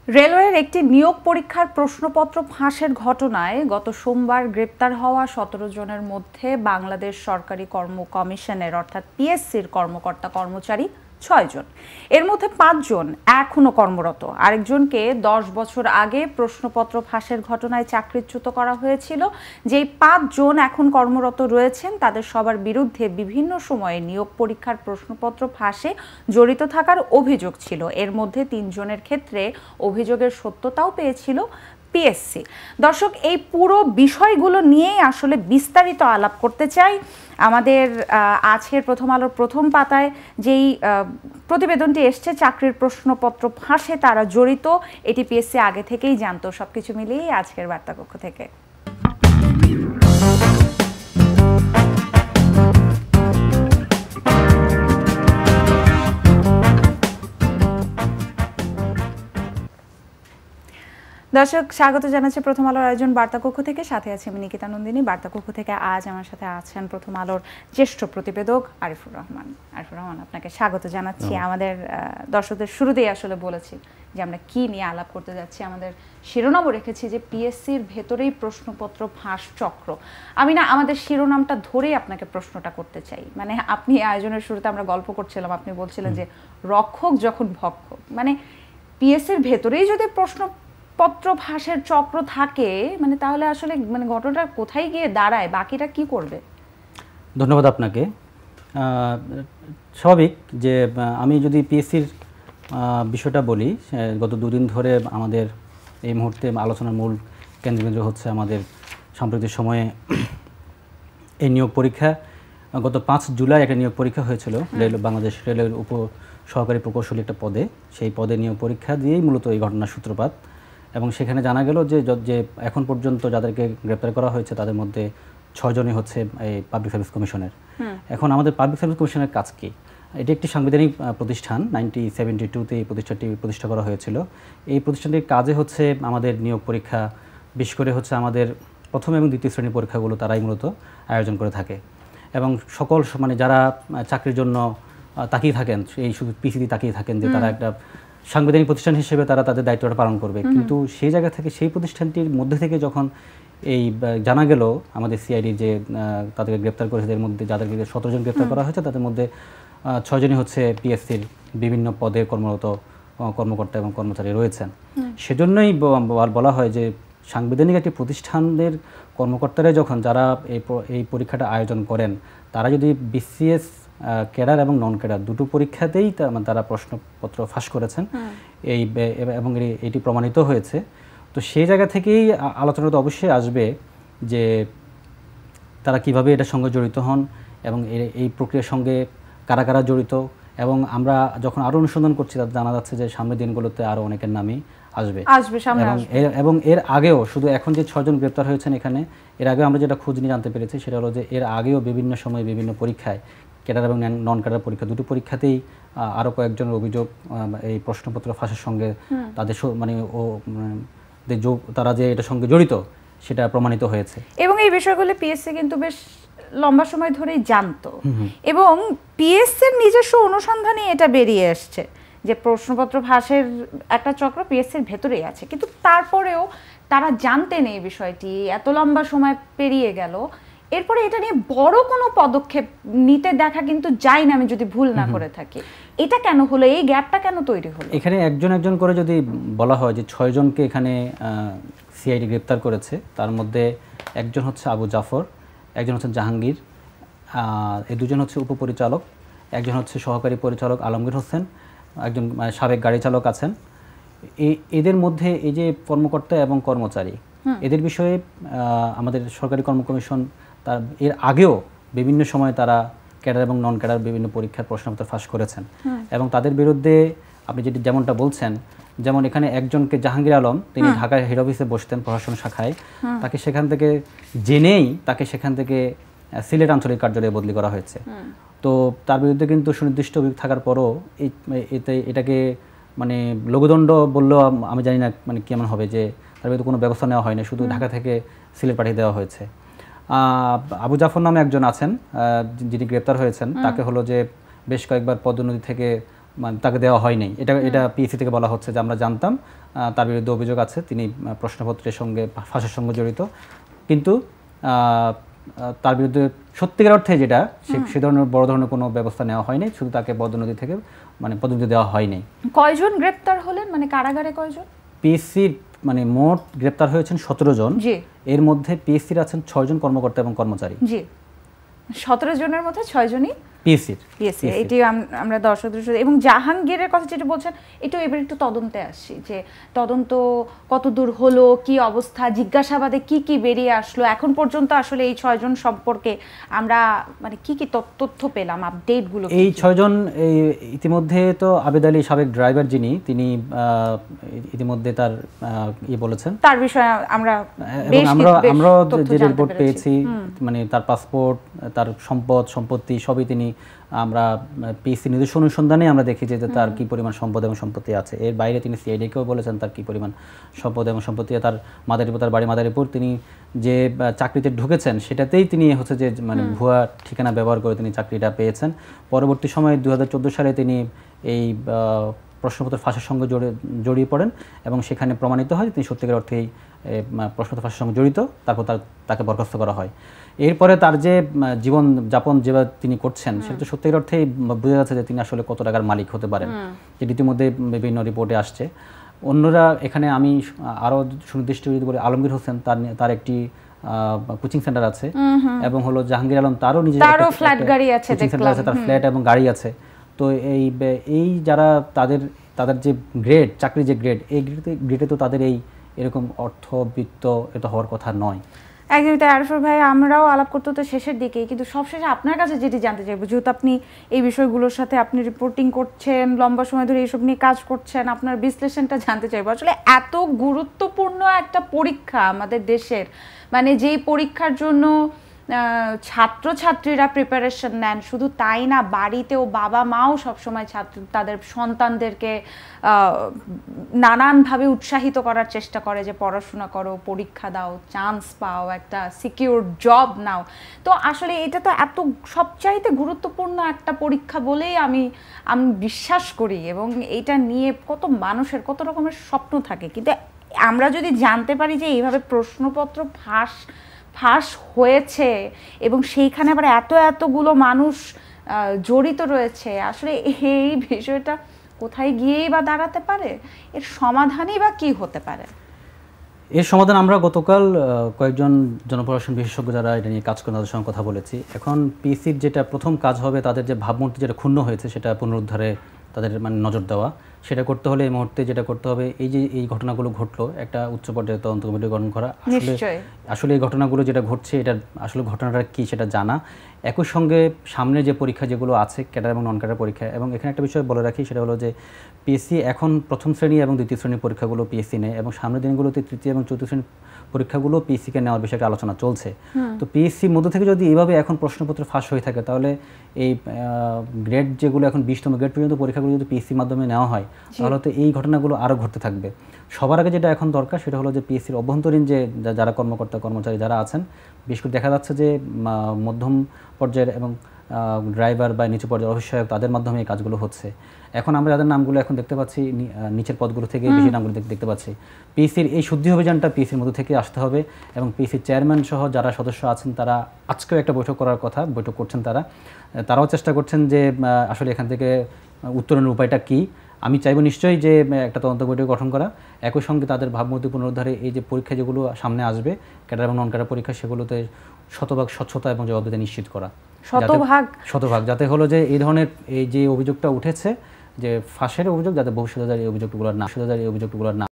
রেলওয়ের একটি নিয়োগ পরীক্ষার প্রশ্নপত্র ফাঁসের ঘটনায় গত সোমবার গ্রেপ্তার হওয়া ১৭ জনের মধ্যে বাংলাদেশ সরকারি কর্ম কমিশনের অর্থাৎ পিএসসির কর্মকর্তা কর্মচারী ৬ জন। এর মধ্যে ৫ জন এখনো কর্মরত, আরেকজনকে ১০ বছর আগে প্রশ্নপত্র ফাঁসের ঘটনায় চাকরিচ্যুত করা হয়েছিল। যেই ৫ জন এখন কর্মরত রয়েছেন তাদের সবার বিরুদ্ধে বিভিন্ন সময়ে নিয়োগ পরীক্ষার প্রশ্নপত্র ফাঁসে জড়িত থাকার অভিযোগ ছিল। এর মধ্যে ৩ জনের ক্ষেত্রে অভিযোগের সত্যতাও পেয়েছিল পিএসসি। দর্শক, এই পুরো বিষয়গুলো নিয়েই আসলে বিস্তারিত আলাপ করতে চাই। আমাদের আজকের প্রথম আলোর প্রথম পাতায় যেই প্রতিবেদনটি এসছে, চাকরির প্রশ্নপত্র ফাঁসে তারা জড়িত, এটি পিএসসি আগে থেকেই জানতো। সবকিছু মিলিয়েই আজকের বার্তাকক্ষ থেকে দর্শক স্বাগত জানাচ্ছি প্রথম আলোর আয়োজন বার্তাকক্ষ থেকে। সাথে আছি আমি নিকিতা নন্দিনী। বার্তাকক্ষ থেকে আজ আমার সাথে আছেন প্রথম আলোর জ্যেষ্ঠ প্রতিবেদক আরিফুর রহমান। আরিফুর রহমান, আপনাকে স্বাগত জানাচ্ছি। আমাদের দর্শকদের শুরুতেই আসলে বলেছি যে আমরা কি নিয়ে আলাপ করতে যাচ্ছি। আমাদের শিরোনামও রেখেছি যে পিএসসির ভেতরেই প্রশ্নপত্র ফাঁস চক্র। আমি না আমাদের শিরোনামটা ধরেই আপনাকে প্রশ্নটা করতে চাই। মানে আপনি আয়োজনের শুরুতে আমরা গল্প করছিলাম, আপনি বলছিলেন যে রক্ষক যখন ভক্ষক, মানে পিএসসির ভেতরেই যদি প্রশ্নপত্র ফাঁসের চক্র থাকে, মানে তাহলে আসলে মানে ঘটনাটা কোথায় গিয়ে দাঁড়ায়, বাকিটা কি করবে? ধন্যবাদ আপনাকে। স্বাভাবিক যে আমি যদি পিএসসির বিষয়টা বলি, গত দুদিন ধরে আমাদের এই মুহূর্তে আলোচনার মূল কেন্দ্রবিন্দু হচ্ছে আমাদের সাম্প্রতিক সময়ে এই নিয়োগ পরীক্ষা। গত ৫ জুলাই একটা নিয়োগ পরীক্ষা হয়েছিল বাংলাদেশ রেলওয়ের উপ সহকারী প্রকৌশলী একটা পদে। সেই পদে নিয়োগ পরীক্ষা দিয়েই মূলত এই ঘটনার সূত্রপাত। এবং সেখানে জানা গেল যে এখন পর্যন্ত যাদেরকে গ্রেপ্তার করা হয়েছে তাদের মধ্যে ৬ জনই হচ্ছে এই পাবলিক সার্ভিস কমিশনের। এখন আমাদের পাবলিক সার্ভিস কমিশনের কাজ কি? এটি একটি সাংবিধানিক প্রতিষ্ঠান। 1972-তে এই প্রতিষ্ঠানটি প্রতিষ্ঠা করা হয়েছিল। এই প্রতিষ্ঠানটির কাজে হচ্ছে আমাদের নিয়োগ পরীক্ষা, বিশেষ করে হচ্ছে আমাদের প্রথম এবং দ্বিতীয় শ্রেণীর পরীক্ষাগুলো তারাই মূলত আয়োজন করে থাকে। এবং সকল মানে যারা চাকরির জন্য তাকিয়ে থাকেন, এই শুধু পিসিতে তাকিয়ে থাকেন যে তারা একটা সাংবিধানিক প্রতিষ্ঠান হিসেবে তারা তাদের দায়িত্বটা পালন করবে, কিন্তু সেই জায়গা থেকে সেই প্রতিষ্ঠানটির মধ্যে থেকে যখন এই জানা গেল আমাদের সিআইডি যে তাদেরকে গ্রেপ্তার করেছে, এর মধ্যে যাদেরকে ১৭ জন গ্রেপ্তার করা হয়েছে তাদের মধ্যে ৬ জনই হচ্ছে পিএসসির বিভিন্ন পদে কর্মরত কর্মকর্তা এবং কর্মচারী রয়েছেন। সেজন্যই বলা হয় যে সাংবিধানিক একটি প্রতিষ্ঠানের কর্মকর্তারা যখন যারা এই পরীক্ষাটা আয়োজন করেন, তারা যদি বিসিএস ক্যাডার এবং নন ক্যাডার দুটো পরীক্ষাতেই তারা প্রশ্নপত্র ফাঁস করেছেন এবং এটি প্রমাণিত হয়েছে, তো সেই জায়গা থেকেই আলোচনাটা অবশ্যই আসবে যে তারা কিভাবে এটার সঙ্গে জড়িত হন এবং এই প্রক্রিয়ার সঙ্গে কারা কারা জড়িত। এবং আমরা যখন আরও অনুসন্ধান করছি তাতে জানা যাচ্ছে যে সামনের দিনগুলোতে আরও অনেকের নামই আসবে। এবং এর আগেও শুধু এখন যে ৬ জন গ্রেপ্তার হয়েছেন এখানে, এর আগেও আমরা যেটা খোঁজ নিয়ে জানতে পেরেছি সেটা হলো যে এর আগেও বিভিন্ন সময় বিভিন্ন পরীক্ষায় ক্যাডার এবং নন ক্যাডার পরীক্ষা দুটো পরীক্ষাতেই আরও কয়েকজনের অভিযোগ এই প্রশ্নপত্র ফাঁসের সঙ্গে তাদের মানে তারা যে এটার সঙ্গে জড়িত সেটা প্রমাণিত হয়েছে। এবং এই বিষয়গুলো পিএসসি কিন্তু বেশ লম্বা সময় ধরেই জানতো এবং পিএসসির নিজস্ব অনুসন্ধানে এটা বেরিয়ে আসছে যে প্রশ্নপত্র ফাঁসের একটা চক্র পিএসসির ভেতরেই আছে, কিন্তু তারপরেও তারা জানতেন এই বিষয়টি। এত লম্বা সময় পেরিয়ে গেল, এরপরে এটা নিয়ে বড় কোনো পদক্ষেপ নিতে দেখা কিন্তু যায় না, আমি যদি ভুল না করে থাকি। এটা কেন হলো? এই গ্যাপটা কেন তৈরি হলো? এখানে একজন একজন করে যদি বলা হয় যে ৬ জনকে এখানে সিআইডি গ্রেপ্তার করেছে, তার মধ্যে একজন হচ্ছে আবু জাফর, একজন হচ্ছে জাহাঙ্গীর, এই দুজন হচ্ছে উপপরিচালক, একজন হচ্ছে সহকারী পরিচালক আলমগীর হোসেন, একজন সাবেক গাড়ি চালক আছেন। এদের মধ্যে এই যে কর্মকর্তা এবং কর্মচারী, এদের বিষয়ে আমাদের সরকারি কর্ম কমিশন তার এর আগেও বিভিন্ন সময় তারা ক্যাডার এবং নন ক্যাডার বিভিন্ন পরীক্ষার প্রশ্নপত্র ফাঁস করেছেন এবং তাদের বিরুদ্ধে আপনি যেমনটা বলছেন, যেমন এখানে একজনকে জাহাঙ্গীর আলম, তিনি ঢাকায় হেড অফিসে বসতেন প্রশাসন শাখায়, তাকে সেখান থেকে জেনেই তাকে সেখান থেকে সিলেট আঞ্চলিক কার্যালয়ে বদলি করা হয়েছে। তো তার বিরুদ্ধে কিন্তু সুনির্দিষ্ট অভিযোগ থাকার পরও এটাকে মানে লঘুদণ্ড বললেও আমি জানি না মানে কেমন হবে, যে তার বিরুদ্ধে কোনো ব্যবস্থা নেওয়া হয়নি, শুধু ঢাকা থেকে সিলেট পাঠিয়ে দেওয়া হয়েছে। আবু জাফর নামে একজন আছেন যিনি গ্রেপ্তার হয়েছেন, তাকে হলো যে বেশ কয়েকবার পদোন্নতি থেকে মানে তাকে দেওয়া হয় নাই, এটা পিএসসি থেকে বলা হচ্ছে যে আমরা জানতাম তার বিরুদ্ধে অভিযোগ আছে, তিনি প্রশ্নপত্রের সঙ্গে ফাঁসের সঙ্গে জড়িত, কিন্তু তার বিরুদ্ধে সত্যিকার অর্থে যেটা সে ধরনের বড় ধরনের কোনো ব্যবস্থা নেওয়া হয়নি, শুধু তাকে পদোন্নতি থেকে মানে পদোন্নতি দেওয়া হয়নি। কয়জন গ্রেপ্তার হলেন, মানে কারাগারে কয়জন? পিএসসির মানে মোট গ্রেপ্তার হয়েছেন 17 জন, এর মধ্যে পিএসসির আছেন 6 জন কর্মকর্তা এবং কর্মচারী। জি, 17 জনের মধ্যে 6 জনই পিএসসি। এটি আমরা দর্শক এবং জাহাঙ্গীরের কথা যেটা বলছেন, এটাও এবার একটু তদন্তে আসছি, যে তদন্ত কত দূর হলো, কি অবস্থা, জিজ্ঞাসাবাদে কি কি বেরিয়ে আসলো, এখন পর্যন্ত আসলে এই 6 জন সম্পর্কে আমরা মানে কি কি তথ্য পেলাম, আপডেটগুলো? এই 6 জন ইতিমধ্যে তো আবেদ আলী সাবেক ড্রাইভার যিনি, তিনি ইতিমধ্যে তার বলেছেন, তার বিষয়ে আমরা যে রিপোর্ট পেয়েছি, মানে তার পাসপোর্ট, তার সম্পত্তি সবই তিনি, আমরা পিএসসি নিজস্ব অনুসন্ধানে আমরা দেখি যে তার কি পরিমাণ সম্পদ এবং সম্পত্তি আছে। এর বাইরে তিনি সিআইডিকেও বলেছেন তার কি পরিমাণ সম্পদ এবং সম্পত্তি। তার মাদারীপুর, তার বাড়ি মাদারীপুর, তিনি যে চাকরিতে ঢুকেছেন সেটাতেই তিনি হচ্ছে যে মানে ভুয়া ঠিকানা ব্যবহার করে তিনি চাকরিটা পেয়েছেন। পরবর্তী সময়ে 2014 সালে তিনি এই প্রশ্নপত্র ফাঁসের সঙ্গে জড়িয়ে পড়েন এবং সেখানে প্রমাণিত হয় তিনি সত্যিকার অর্থেই প্রশ্নপত্র ফাঁসের সঙ্গে জড়িত। তারপর তাকে বরখাস্ত করা হয়। এরপরে তার যে জীবন যাপন যেভাবে তিনি করছেন সেটা তো সত্যিকার অর্থেই বোঝা যাচ্ছে যে তিনি আসলে কত টাকার মালিক হতে পারেন, যেটি ইতিমধ্যে বিভিন্ন রিপোর্টে আসছে। অন্যরা এখানে আমি আরও সুনির্দিষ্ট যদি বলি, আলমগীর হোসেন তার একটি কোচিং সেন্টার আছে, এবং হলো জাহাঙ্গীর আলম তারও নিজের ফ্ল্যাট গাড়ি আছে, তার ফ্ল্যাট এবং গাড়ি আছে। তো এই যারা তাদের যে গ্রেড, চাকরি যে গ্রেড, এই গ্রেডে তো তাদের এরকম অর্থবিত্ত এটা হওয়ার কথা নয়। একদমই তাই আরফুর ভাই, আমরাও আলাপ করতে তো শেষের দিকেই, কিন্তু সবশেষে আপনার কাছে যেটি জানতে চাইবো, যেহেতু আপনি এই বিষয়গুলোর সাথে আপনি রিপোর্টিং করছেন, লম্বা সময় ধরে এইসব নিয়ে কাজ করছেন, আপনার বিশ্লেষণটা জানতে চাইবো। আসলে এত গুরুত্বপূর্ণ একটা পরীক্ষা আমাদের দেশের, মানে যেই পরীক্ষার জন্য ছাত্রছাত্রীরা প্রিপারেশন নেন, শুধু তাই না, বাড়িতেও বাবা মাও সবসময় তাদের সন্তানদেরকে নানানভাবে উৎসাহিত করার চেষ্টা করে যে পড়াশোনা করো, পরীক্ষা দাও, চান্স পাও, একটা সিকিউর জব নাও। তো আসলে এটা তো এত সবচাইতে গুরুত্বপূর্ণ একটা পরীক্ষা বলেই আমি বিশ্বাস করি, এবং এটা নিয়ে কত মানুষের কত রকমের স্বপ্ন থাকে। কিন্তু আমরা যদি জানতে পারি যে এইভাবে প্রশ্নপত্র ফাঁস হয়েছে এবং সেইখানে আবার এতগুলো মানুষ জড়িত রয়েছে, আসলে এই বিষয়টা কোথায় গিয়েই বা দাঁড়াতে পারে, এর সমাধানই বা কি হতে পারে? এর সমাধান আমরা গতকাল কয়েকজন জনপ্রশাসন বিশেষজ্ঞ যারা এটা নিয়ে কাজ করেন তাদের সঙ্গে কথা বলেছি। এখন পিএসসির যেটা প্রথম কাজ হবে, তাদের যে ভাবমূর্তি যেটা ক্ষুণ্ণ হয়েছে সেটা পুনরুদ্ধারে তাদের মানে নজর দেওয়া। সেটা করতে হলে এই মুহূর্তে যেটা করতে হবে, এই ঘটনাগুলো ঘটলো, একটা উচ্চ পর্যায়ে তদন্ত কমিটি গঠন করা, আসলে এই ঘটনাগুলো যেটা ঘটছে এটা আসলে ঘটনাটা কি সেটা জানা। একই সঙ্গে সামনে যে পরীক্ষা যেগুলো আছে, ক্যাডার এবং নন ক্যাডার পরীক্ষা, এবং এখানে একটা বিষয় বলে রাখি, সেটা হলো যে পিএসসি এখন প্রথম শ্রেণী এবং দ্বিতীয় শ্রেণীর পরীক্ষাগুলো পিএসসি নেয়, এবং সামনের দিনগুলোতে তৃতীয় এবং চতুর্থ শ্রেণীর পরীক্ষাগুলো পিএসসিকে নেওয়ার বিষয়ে একটা আলোচনা চলছে। তো পিএসসির মধ্য থেকে যদি এইভাবে এখন প্রশ্নপত্র ফাঁস হয়ে থাকে, তাহলে এই গ্রেড যেগুলো এখন 20তম গ্রেড পর্যন্ত পরীক্ষাগুলো যদি পিএসসির মাধ্যমে নেওয়া হয়, তাহলে তো এই ঘটনাগুলো আরও ঘটতে থাকবে। সবার আগে যেটা এখন দরকার সেটা হলো যে পিএসসির অভ্যন্তরীণ যে যারা কর্মকর্তা কর্মচারী যারা আছেন, বিশেষ করে দেখা যাচ্ছে যে মধ্যম পর্যায়ের এবং ড্রাইভার বা নিচু পর্যায়ের অফিস তাদের মাধ্যমে এই কাজগুলো হচ্ছে। এখন আমরা যাদের নামগুলো এখন দেখতে পাচ্ছি, নিচের পদগুলো থেকে বেশি নামগুলো দেখতে পাচ্ছি। পিএসসির এই শুদ্ধি অভিযানটা পিএসসির মধ্যে থেকে আসতে হবে, এবং পিএসসির চেয়ারম্যান সহ যারা সদস্য আছেন তারা আজকেও একটা বৈঠক করার কথা, বৈঠক করছেন তারাও চেষ্টা করছেন যে আসলে এখান থেকে উত্তরণের উপায়টা কী। আমি চাইব নিশ্চয়ই যে একটা তদন্ত বৈঠক গঠন করা, একই সঙ্গে তাদের ভাবমূর্তি পুনরুদ্ধারে এই যে পরীক্ষা যেগুলো সামনে আসবে, ক্যাডার এবং নন ক্যাডার পরীক্ষা, সেগুলোতে শতভাগ স্বচ্ছতা এবং জবাবদিহিতা নিশ্চিত করা, শতভাগ, যাতে হলো যে এই ধরনের এই যে অভিযোগটা উঠেছে যে ফাঁসের অভিযোগ, যাতে ভবিষ্যতে এই অভিযোগগুলো না